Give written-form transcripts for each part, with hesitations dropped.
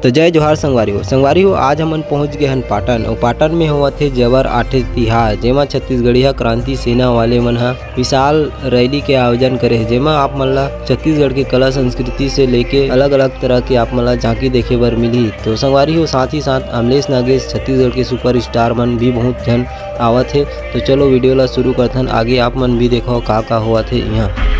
तो जय जोहार संगवारी हो आज हमन पहुंच गए हन पाटन और पाटन में होवत थे जबर आठे तिहार जेमा छत्तीसगढ़िया क्रांति सेना वाले मन ह विशाल रैली के आयोजन करे जेमा आप मन ला छत्तीसगढ़ के कला संस्कृति से लेके अलग अलग तरह के आप मन ला झांकी देखे बर मिली। तो संगवारी हो साथ ही साथ अमलेश नागेश छत्तीसगढ़ के सुपर स्टार मन भी बहुत जन आवत है। तो चलो वीडियो ला शुरू करथन, आगे आप मन भी देखो का हुआ थे यहाँ।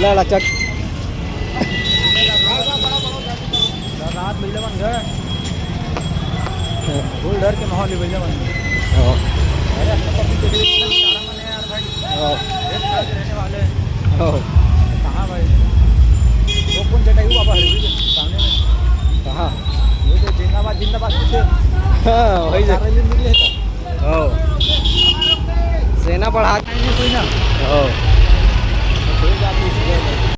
जिल्हा लचक रात बजले बन गए फुल डर के माहौल बजले बन गए। हो अरे सब भी चले गए सारा मन है यार भाई। हो एक साल के रहने वाले हो कहाँ भाई वो कौन जटा हुआ बाबा हरवी सामने में कहाँ ये जो जिंदाबाद जिंदाबाद कुछ हाँ वही से सारे दिन निकले था हो सेना बढ़ा कोई ना हो कोई बात नहीं।